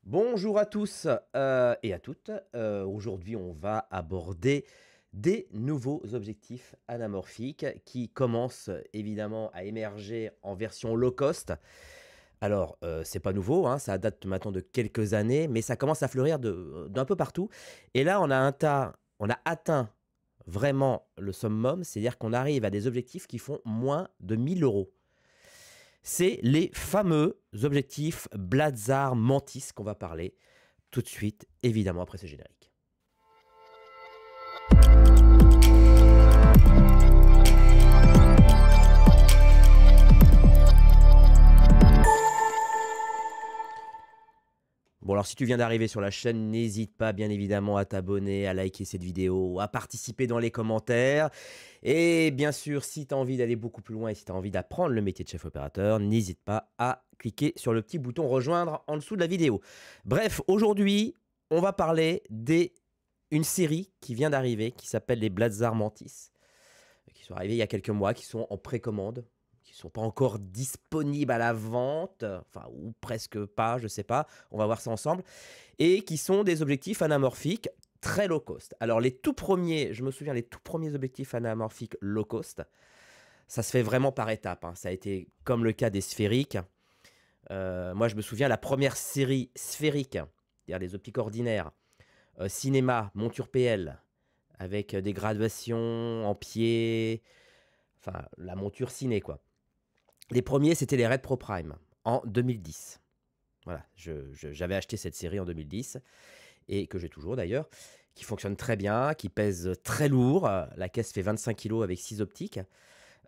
Bonjour à tous et à toutes. Aujourd'hui, on va aborder des nouveaux objectifs anamorphiques qui commencent évidemment à émerger en version low cost. Alors, c'est pas nouveau, hein, ça date maintenant de quelques années, mais ça commence à fleurir d'un peu partout. Et là, on a atteint vraiment le summum, c'est-à-dire qu'on arrive à des objectifs qui font moins de 1 000 euros. C'est les fameux objectifs Blazar Mantis qu'on va parler tout de suite, évidemment, après ce générique. Bon, alors si tu viens d'arriver sur la chaîne, n'hésite pas bien évidemment à t'abonner, à liker cette vidéo, à participer dans les commentaires. Et bien sûr, si tu as envie d'aller beaucoup plus loin et si tu as envie d'apprendre le métier de chef opérateur, n'hésite pas à cliquer sur le petit bouton rejoindre en dessous de la vidéo. Bref, aujourd'hui, on va parler d'une série qui vient d'arriver, qui s'appelle les Blazar Mantis, qui sont arrivés il y a quelques mois, qui sont en précommande, qui ne sont pas encore disponibles à la vente, enfin, ou presque pas, je ne sais pas, on va voir ça ensemble, et qui sont des objectifs anamorphiques très low cost. Alors les tout premiers, je me souviens, les tout premiers objectifs anamorphiques low cost, ça se fait vraiment par étapes, hein. Ça a été comme le cas des sphériques. Moi, je me souviens, la première série sphérique, c'est-à-dire les optiques ordinaires, cinéma, monture PL, avec des graduations en pied, enfin, la monture ciné, quoi. Les premiers, c'était les Red Pro Prime en 2010. Voilà, j'avais acheté cette série en 2010 et que j'ai toujours d'ailleurs, qui fonctionne très bien, qui pèse très lourd. La caisse fait 25 kilos avec 6 optiques.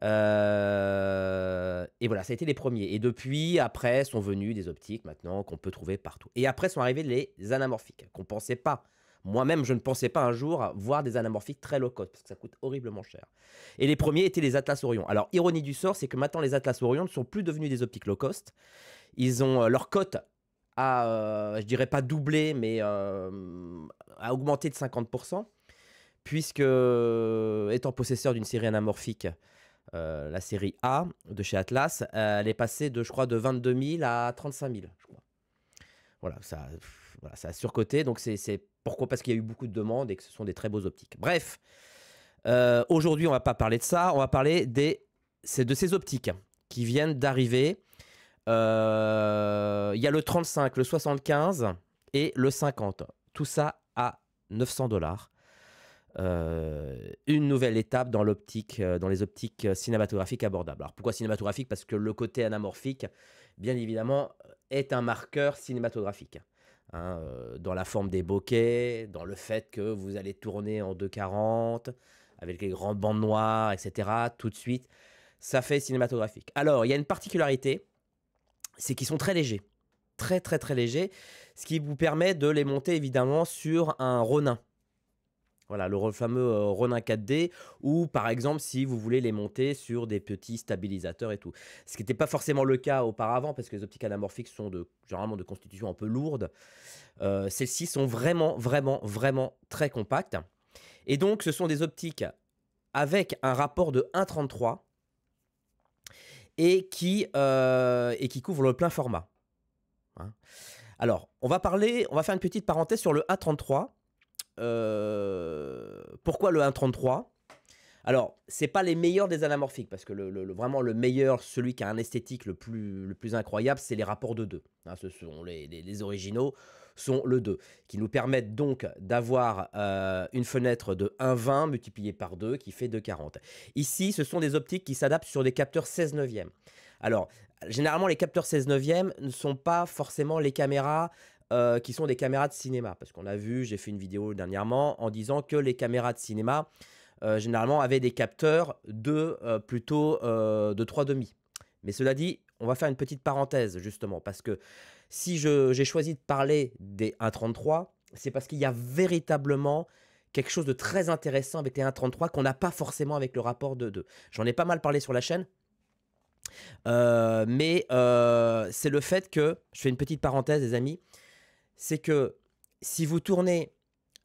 Et voilà, ça a été les premiers. Et depuis, après, sont venus des optiques maintenant qu'on peut trouver partout. Et après sont arrivés les anamorphiques, qu'on ne pensait pas. Moi-même, je ne pensais pas un jour voir des anamorphiques très low cost, parce que ça coûte horriblement cher. Et les premiers étaient les Atlas Orion. Alors, ironie du sort, c'est que maintenant, les Atlas Orion ne sont plus devenus des optiques low cost. Ils ont leur cote a, je dirais pas doublé, mais a augmenté de 50%, puisque, étant possesseur d'une série anamorphique, la série A de chez Atlas, elle est passée de, je crois, de 22 000 à 35 000, je crois. Voilà, ça a surcoté. Donc, c'est pourquoi? Parce qu'il y a eu beaucoup de demandes et que ce sont des très beaux optiques. Bref, aujourd'hui, on ne va pas parler de ça. On va parler de ces optiques qui viennent d'arriver. Il y a le 35, le 75 et le 50. Tout ça à 900 $. Une nouvelle étape dans l'optique, dans les optiques cinématographiques abordables. Alors pourquoi cinématographique? Parce que le côté anamorphique, bien évidemment, est un marqueur cinématographique. Hein, dans la forme des bokeh, dans le fait que vous allez tourner en 240, avec les grandes bandes noires, etc. Tout de suite, ça fait cinématographique. Alors, il y a une particularité, c'est qu'ils sont très légers. Très, très, très légers. Ce qui vous permet de les monter, évidemment, sur un Ronin. Voilà, le fameux Ronin 4D, ou par exemple si vous voulez les monter sur des petits stabilisateurs et tout. Ce qui n'était pas forcément le cas auparavant, parce que les optiques anamorphiques sont généralement de constitution un peu lourde. Celles-ci sont vraiment, vraiment, vraiment très compactes. Et donc, ce sont des optiques avec un rapport de 1,33 et qui couvrent le plein format. Hein. Alors, on va faire une petite parenthèse sur le 1,33. Pourquoi le 1,33? Alors, c'est pas les meilleurs des anamorphiques, parce que vraiment le meilleur, celui qui a un esthétique le plus incroyable, c'est les rapports de 2. Hein, ce sont les originaux, sont le 2, qui nous permettent donc d'avoir une fenêtre de 1,20 multipliée par 2, qui fait 2,40. Ici, ce sont des optiques qui s'adaptent sur des capteurs 16 neuvième. Alors, généralement, les capteurs 16 neuvième ne sont pas forcément les caméras qui sont des caméras de cinéma. Parce qu'on a vu, j'ai fait une vidéo dernièrement en disant que les caméras de cinéma, généralement, avaient des capteurs plutôt de 3,5. Mais cela dit, on va faire une petite parenthèse, justement, parce que si j'ai choisi de parler des 1,33, c'est parce qu'il y a véritablement quelque chose de très intéressant avec les 1,33 qu'on n'a pas forcément avec le rapport de 2. J'en ai pas mal parlé sur la chaîne. Mais c'est le fait que, je fais une petite parenthèse, les amis, c'est que si vous tournez,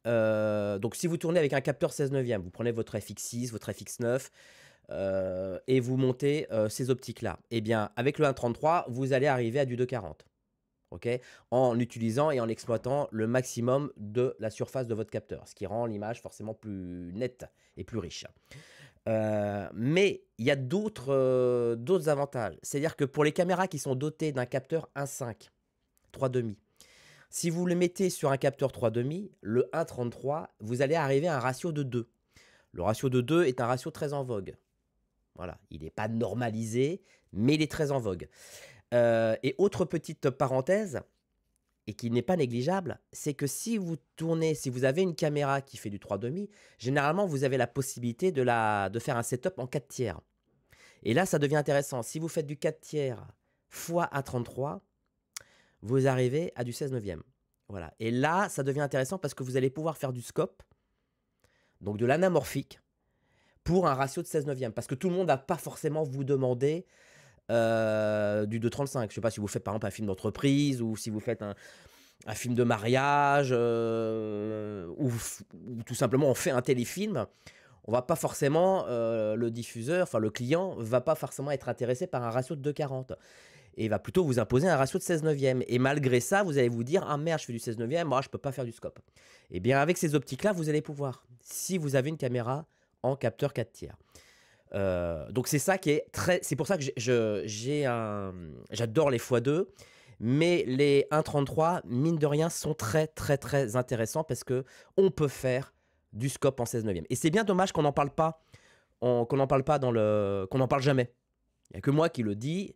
donc si vous tournez avec un capteur 16 neuvième, vous prenez votre FX6, votre FX9 et vous montez ces optiques-là, eh bien avec le 1,33, vous allez arriver à du 2,40. ok, en utilisant et en exploitant le maximum de la surface de votre capteur, ce qui rend l'image forcément plus nette et plus riche. Mais il y a d'autres avantages. C'est-à-dire que pour les caméras qui sont dotées d'un capteur 1.5, 3,5, si vous le mettez sur un capteur 3,5, le 1.33, vous allez arriver à un ratio de 2. Le ratio de 2 est un ratio très en vogue. Voilà, il n'est pas normalisé, mais il est très en vogue. Et autre petite parenthèse, et qui n'est pas négligeable, c'est que si vous tournez, si vous avez une caméra qui fait du 3,5, généralement, vous avez la possibilité de faire un setup en 4 tiers. Et là, ça devient intéressant. Si vous faites du 4 tiers fois A33, vous arrivez à du 16 neuvième. Voilà. Et là, ça devient intéressant parce que vous allez pouvoir faire du scope, donc de l'anamorphique, pour un ratio de 16 neuvième. Parce que tout le monde ne va pas forcément vous demander du 2,35. Je ne sais pas si vous faites par exemple un film d'entreprise ou si vous faites un film de mariage ou tout simplement on fait un téléfilm. On va pas forcément, le diffuseur, enfin le client, va pas forcément être intéressé par un ratio de 2,40 et il va plutôt vous imposer un ratio de 16 neuvième. Et malgré ça, vous allez vous dire: «Ah merde, je fais du 16 neuvième, moi je peux pas faire du scope». Et bien avec ces optiques-là, vous allez pouvoir, si vous avez une caméra en capteur 4 tiers. Donc c'est ça qui est très, c'est pour ça que j'adore les x2, mais les 1.33, mine de rien, sont très, très, très intéressants parce que on peut faire du scope en 16 neuvième. Et c'est bien dommage qu'on n'en parle pas, qu'on n'en parle pas qu'on n'en parle jamais. Il n'y a que moi qui le dis.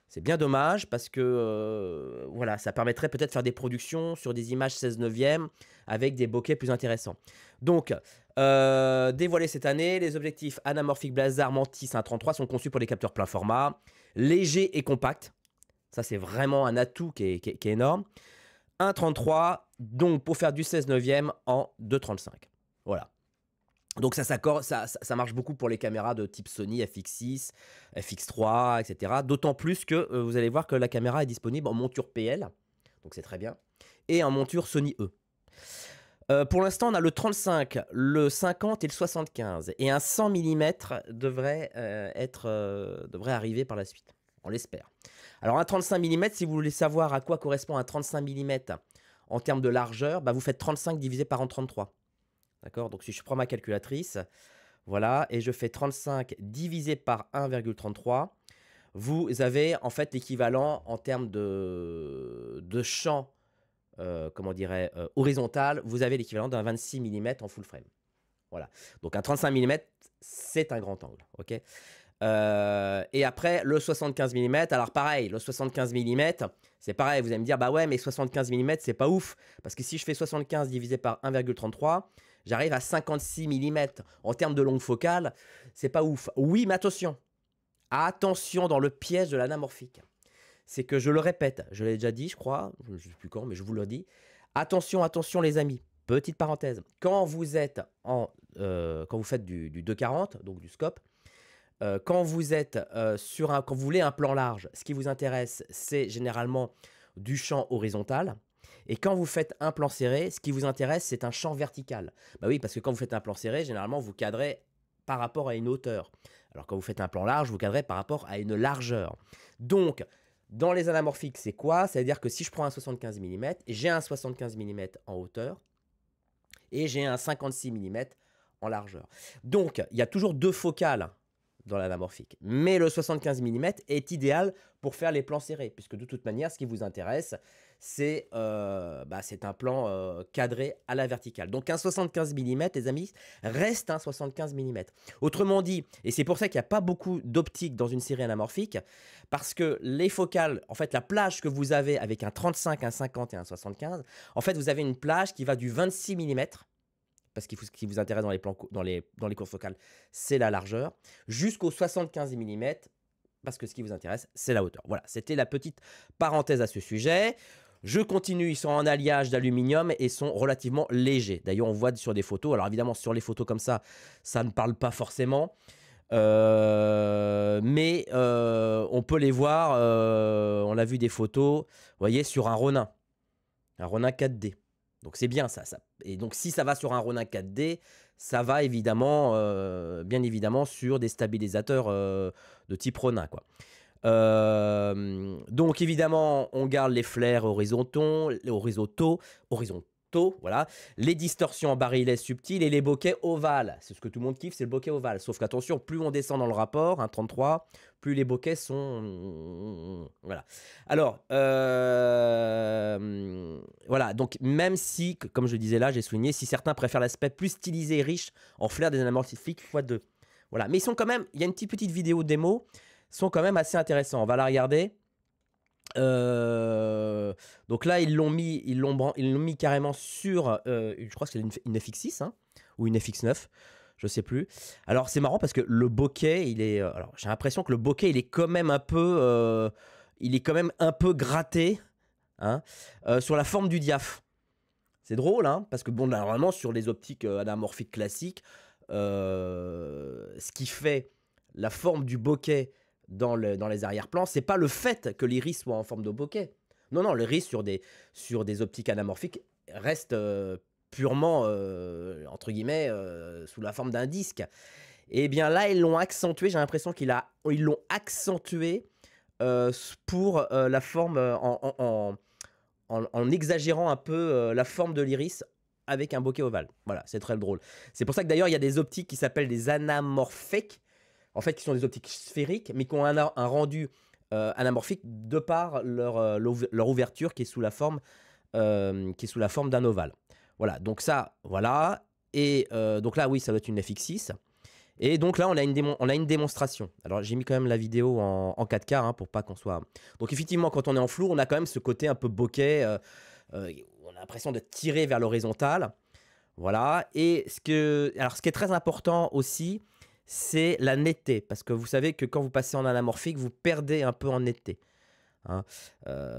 C'est bien dommage parce que voilà, ça permettrait peut-être de faire des productions sur des images 16 neuvième avec des bokeh plus intéressants. Donc, dévoilés cette année, les objectifs anamorphiques Blazar Mantis 1.33 sont conçus pour des capteurs plein format, légers et compacts. Ça, c'est vraiment un atout qui est énorme. 1.33, donc pour faire du 16 neuvième en 2.35. Voilà. Donc ça marche beaucoup pour les caméras de type Sony FX6, FX3, etc. D'autant plus que vous allez voir que la caméra est disponible en monture PL, donc c'est très bien, et en monture Sony E. Pour l'instant, on a le 35, le 50 et le 75. Et un 100 mm devrait arriver par la suite. On l'espère. Alors un 35 mm, si vous voulez savoir à quoi correspond un 35 mm en termes de largeur, bah vous faites 35 divisé par 1,33. D'accord? Donc si je prends ma calculatrice, voilà, et je fais 35 divisé par 1,33, vous avez en fait l'équivalent en termes de champ, comment dirais, horizontal, vous avez l'équivalent d'un 26 mm en full frame. Voilà. Donc un 35 mm, c'est un grand angle. Ok. Et après, le 75 mm, alors pareil, le 75 mm, c'est pareil, vous allez me dire, bah ouais, mais 75 mm, c'est pas ouf, parce que si je fais 75 divisé par 1,33, j'arrive à 56 mm. En termes de longue focale, c'est pas ouf. Oui, mais attention, attention dans le piège de l'anamorphique. C'est que je le répète, je l'ai déjà dit, je crois, je ne sais plus quand, mais je vous le dis. Attention, attention les amis. Petite parenthèse, quand vous êtes quand vous faites du 2,40, donc du scope, quand vous êtes quand vous voulez un plan large, ce qui vous intéresse, c'est généralement du champ horizontal. Et quand vous faites un plan serré, ce qui vous intéresse, c'est un champ vertical. Bah oui, parce que quand vous faites un plan serré, généralement, vous cadrez par rapport à une hauteur. Alors quand vous faites un plan large, vous cadrez par rapport à une largeur. Donc, dans les anamorphiques, c'est quoi? C'est-à-dire que si je prends un 75 mm, j'ai un 75 mm en hauteur et j'ai un 56 mm en largeur. Donc, il y a toujours deux focales dans l'anamorphique. Mais le 75 mm est idéal pour faire les plans serrés, puisque de toute manière, ce qui vous intéresse, c'est un plan cadré à la verticale. Donc un 75 mm, les amis, reste un 75 mm. Autrement dit, et c'est pour ça qu'il n'y a pas beaucoup d'optique dans une série anamorphique, parce que les focales, en fait, la plage que vous avez avec un 35, un 50 et un 75, en fait, vous avez une plage qui va du 26 mm, parce que ce qui vous intéresse dans les courses focales, c'est la largeur, jusqu'au 75 mm, parce que ce qui vous intéresse, c'est la hauteur. Voilà, c'était la petite parenthèse à ce sujet. Je continue, ils sont en alliage d'aluminium et sont relativement légers. D'ailleurs, on voit sur des photos, alors évidemment, sur les photos comme ça ne parle pas forcément, mais on peut les voir, on a vu des photos, vous voyez, sur un Ronin 4D. Donc c'est bien ça. Et donc si ça va sur un Ronin 4D, ça va évidemment, bien évidemment, sur des stabilisateurs de type Ronin, quoi. Donc évidemment, on garde les flares horizontaux, voilà, les distorsions en barillet subtil et les bokeh ovales. C'est ce que tout le monde kiffe, c'est le bokeh ovale. Sauf qu'attention, plus on descend dans le rapport, 33, plus les bokehs sont... Voilà. Alors, voilà, donc même si, comme je disais là, j'ai souligné, si certains préfèrent l'aspect plus stylisé et riche en flair des anamorphiques x2. Voilà, mais ils sont quand même, il y a une petite vidéo démo, sont quand même assez intéressants. On va la regarder. Donc là, ils l'ont mis carrément sur, je crois que c'est une FX6 hein, ou une FX9, je sais plus. Alors c'est marrant parce que le bokeh, il est, alors j'ai l'impression que le bokeh, il est quand même un peu gratté, hein, sur la forme du diaph. C'est drôle, hein, parce que bon, normalement sur les optiques anamorphiques classiques, ce qui fait la forme du bokeh dans les arrière-plans, c'est pas le fait que l'iris soit en forme de bokeh. Non, non, l'iris sur des optiques anamorphiques reste purement, entre guillemets, sous la forme d'un disque. Et bien là, ils l'ont accentué, j'ai l'impression ils l'ont accentué pour la forme, en exagérant un peu la forme de l'iris avec un bokeh ovale. Voilà, c'est très drôle. C'est pour ça que d'ailleurs, il y a des optiques qui s'appellent des anamorphiques, en fait, qui sont des optiques sphériques, mais qui ont un rendu anamorphique de par leur ouverture qui est sous la forme, d'un ovale. Voilà, donc ça, voilà. Et donc là, oui, ça doit être une FX6. Et donc là, on a une démonstration. Alors, j'ai mis quand même la vidéo en 4K hein, pour pas qu'on soit... Donc effectivement, quand on est en flou, on a quand même ce côté un peu bokeh. On a l'impression de tirer vers l'horizontale. Voilà. Et ce qui est très important aussi, c'est la netteté. Parce que vous savez que quand vous passez en anamorphique, vous perdez un peu en netteté. Hein.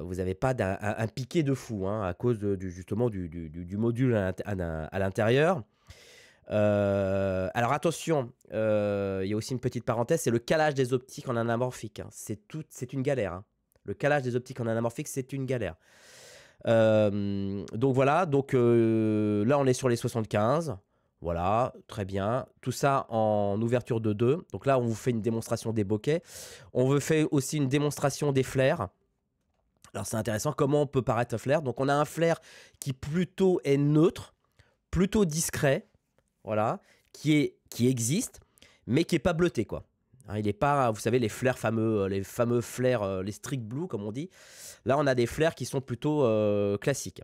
Vous n'avez pas un piqué de fou hein, à cause justement du module à l'intérieur. Alors attention, il y a aussi une petite parenthèse, c'est le calage des optiques en anamorphique. Hein. C'est une galère. Hein. Le calage des optiques en anamorphique, c'est une galère. Donc voilà, donc là on est sur les 75. Voilà, très bien. Tout ça en ouverture de 2. Donc là, on vous fait une démonstration des bokehs. On vous fait aussi une démonstration des flares. Alors c'est intéressant, comment on peut paraître un flair. Donc on a un flair qui plutôt est neutre, plutôt discret, voilà, qui existe, mais qui n'est pas bleuté, quoi. Hein, il n'est pas, vous savez, les fameux flares, les strict blue, comme on dit. Là, on a des flares qui sont plutôt classiques.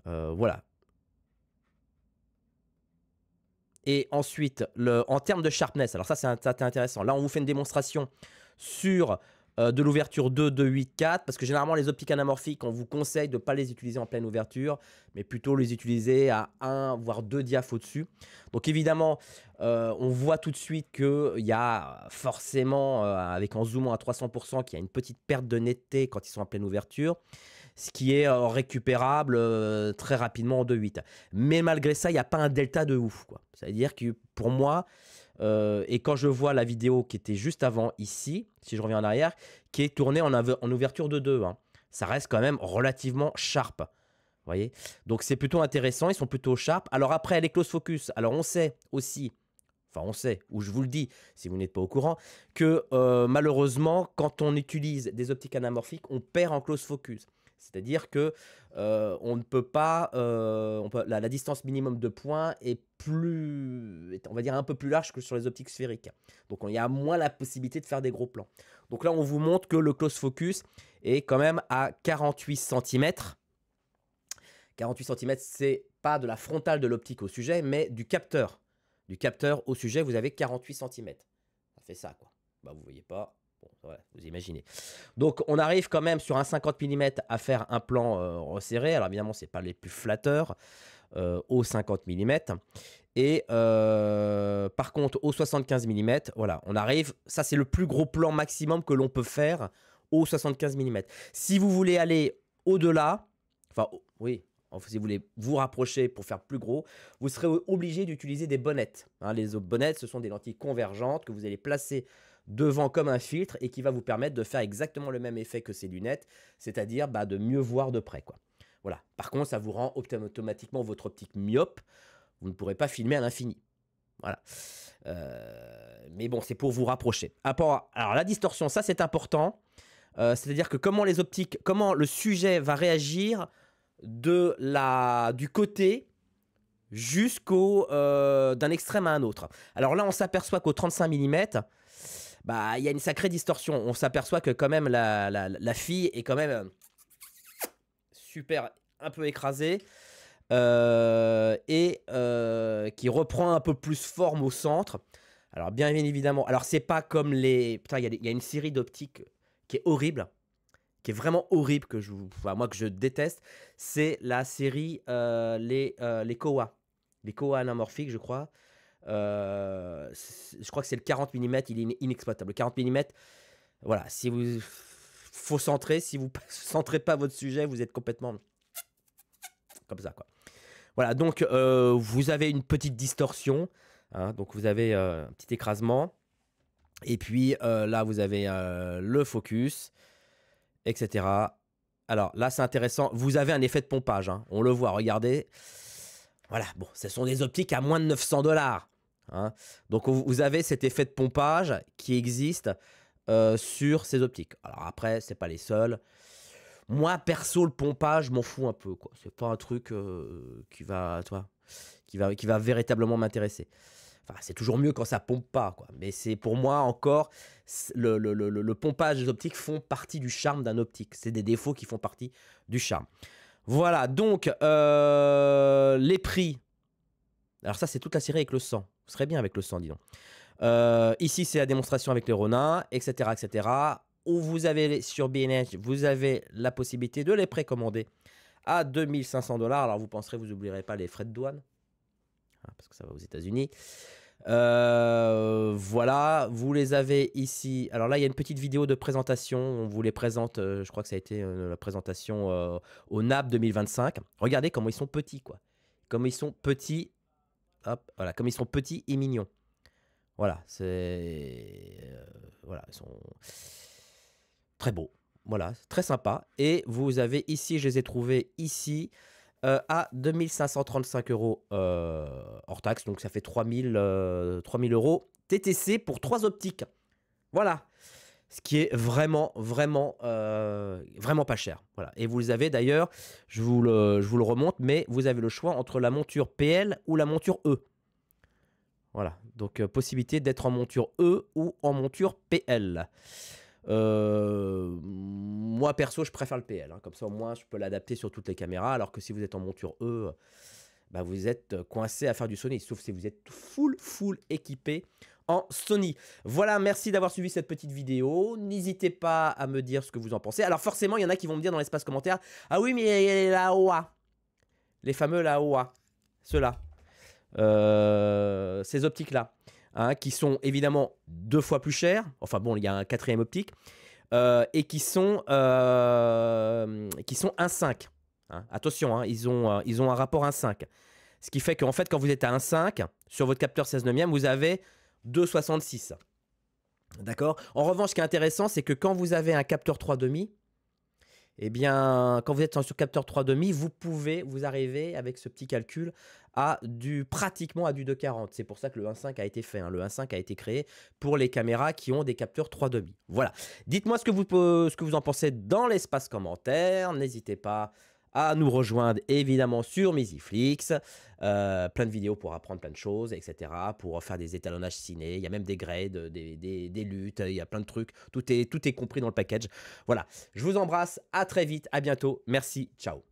Voilà. Et ensuite, en termes de sharpness, alors ça, c'est intéressant. Là, on vous fait une démonstration sur de l'ouverture 2, 2, 8, 4, parce que généralement, les optiques anamorphiques, on vous conseille de ne pas les utiliser en pleine ouverture, mais plutôt les utiliser à 1, voire 2 diaphes au-dessus. Donc évidemment, on voit tout de suite qu'il y a forcément, avec en zoomant à 300%, qu'il y a une petite perte de netteté quand ils sont en pleine ouverture, ce qui est récupérable très rapidement en 2.8. Mais malgré ça, il n'y a pas un delta de ouf, quoi. C'est-à-dire que pour moi, et quand je vois la vidéo qui était juste avant ici, si je reviens en arrière, qui est tournée en ouverture de 2, hein, ça reste quand même relativement sharp. Vous voyez, donc c'est plutôt intéressant, ils sont plutôt sharp. Alors après, les close focus, alors on sait aussi, enfin on sait, ou je vous le dis si vous n'êtes pas au courant, que malheureusement, quand on utilise des optiques anamorphiques, on perd en close focus. C'est-à-dire que on ne peut pas, la distance minimum de point est on va dire un peu plus large que sur les optiques sphériques. Donc il y a moins la possibilité de faire des gros plans. Donc là, on vous montre que le close focus est quand même à 48 cm. 48 cm, c'est pas de la frontale de l'optique au sujet, mais du capteur. Du capteur au sujet, vous avez 48 cm. Ça fait ça, quoi. Bah, vous voyez pas. Bon, voilà, vous imaginez. Donc, on arrive quand même sur un 50 mm à faire un plan resserré. Alors, évidemment, ce n'est pas les plus flatteurs au 50 mm. Et par contre, au 75 mm, voilà, on arrive. Ça, c'est le plus gros plan maximum que l'on peut faire au 75 mm. Si vous voulez aller au-delà, enfin, oui, si vous voulez vous rapprocher pour faire plus gros, vous serez obligé d'utiliser des bonnettes. Hein, les bonnettes, ce sont des lentilles convergentes que vous allez placer devant comme un filtre et qui va vous permettre de faire exactement le même effet que ces lunettes, c'est-à-dire de mieux voir de près, quoi. Voilà. Par contre, ça vous rend automatiquement votre optique myope. Vous ne pourrez pas filmer à l'infini. Voilà. Mais bon, c'est pour vous rapprocher. Alors la distorsion, ça c'est important. C'est-à-dire que comment les optiques, comment le sujet va réagir du côté jusqu'au d'un extrême à un autre. Alors là, on s'aperçoit qu'au 35 mm, bah il y a une sacrée distorsion. On s'aperçoit que quand même la fille est quand même super un peu écrasée et qui reprend un peu plus forme au centre. Alors bien évidemment, alors c'est pas comme les... Putain, il y a une série d'optiques qui est horrible, qui est vraiment horrible, moi que je déteste, c'est la série les Kowa. Les Kowa anamorphiques, je crois. Je crois que c'est le 40 mm, il est inexploitable. Le 40 mm, voilà, si vous... faut centrer, si vous ne centrez pas votre sujet, vous êtes complètement... comme ça, quoi. Voilà, donc vous avez une petite distorsion, hein, donc vous avez un petit écrasement. Et puis là, vous avez le focus, etc. Alors là, c'est intéressant. Vous avez un effet de pompage, hein. On le voit, regardez. Voilà, bon, ce sont des optiques à moins de 900 $. Hein. Donc vous avez cet effet de pompage qui existe sur ces optiques. Alors après, c'est pas les seuls. Moi, perso, le pompage, je m'en fous un peu, quoi. C'est pas un truc qui va véritablement m'intéresser. Enfin, c'est toujours mieux quand ça pompe pas, quoi. Mais c'est pour moi encore, le pompage des optiques font partie du charme d'un optique. C'est des défauts qui font partie du charme. Voilà, donc les prix. Alors ça, c'est toute la série avec le sang. Ce serait bien avec le sang, dis donc. Ici, c'est la démonstration avec les Ronin, etc., etc. Où vous avez sur B&H, vous avez la possibilité de les précommander à 2500 $. Alors vous penserez, vous n'oublierez pas les frais de douane, hein, parce que ça va aux États-Unis. Voilà, vous les avez ici. Alors là, il y a une petite vidéo de présentation. On vous les présente, je crois que ça a été la présentation au NAB 2025. Regardez comment ils sont petits, quoi. Comme ils sont petits, hop, voilà, comme ils sont petits et mignons. Voilà, voilà, ils sont très beaux. Voilà, très sympa. Et vous avez ici, je les ai trouvés ici à 2535 € hors taxe. Donc ça fait 3000 € TTC pour 3 optiques. Voilà. Ce qui est vraiment, vraiment, vraiment pas cher. Voilà. Et vous les avez d'ailleurs, je vous le remonte, mais vous avez le choix entre la monture PL ou la monture E. Voilà. Donc possibilité d'être en monture E ou en monture PL. Moi perso je préfère le PL, hein. Comme ça au moins je peux l'adapter sur toutes les caméras, alors que si vous êtes en monture E, bah, vous êtes coincé à faire du Sony, sauf si vous êtes full équipé en Sony. Voilà, merci d'avoir suivi cette petite vidéo. N'hésitez pas à me dire ce que vous en pensez. Alors forcément il y en a qui vont me dire dans l'espace commentaire, ah oui mais il y a la OA, les fameux la OA, ceux-là, ces optiques là, hein, qui sont évidemment 2 fois plus chers. Enfin bon, il y a un 4e optique et qui sont 1,5. Hein. Attention, hein, ils ont un rapport 1,5. Ce qui fait qu'en fait, quand vous êtes à 1,5 sur votre capteur 16 neuvième, vous avez 2,66. D'accord. En revanche, ce qui est intéressant, c'est que quand vous avez un capteur 3,5, eh bien, quand vous êtes sur capteur 3,5, vous arrivez avec ce petit calcul à pratiquement à du 2,40. C'est pour ça que le 1.5 a été fait, hein. Le 1.5 a été créé pour les caméras qui ont des capteurs 3,5. Voilà. Dites-moi ce que vous en pensez dans l'espace commentaire. N'hésitez pas à nous rejoindre évidemment sur Misiflix. Plein de vidéos pour apprendre plein de choses, etc. Pour faire des étalonnages ciné. Il y a même des grades, des luttes, il y a plein de trucs. Tout est compris dans le package. Voilà. Je vous embrasse. À très vite. À bientôt. Merci. Ciao.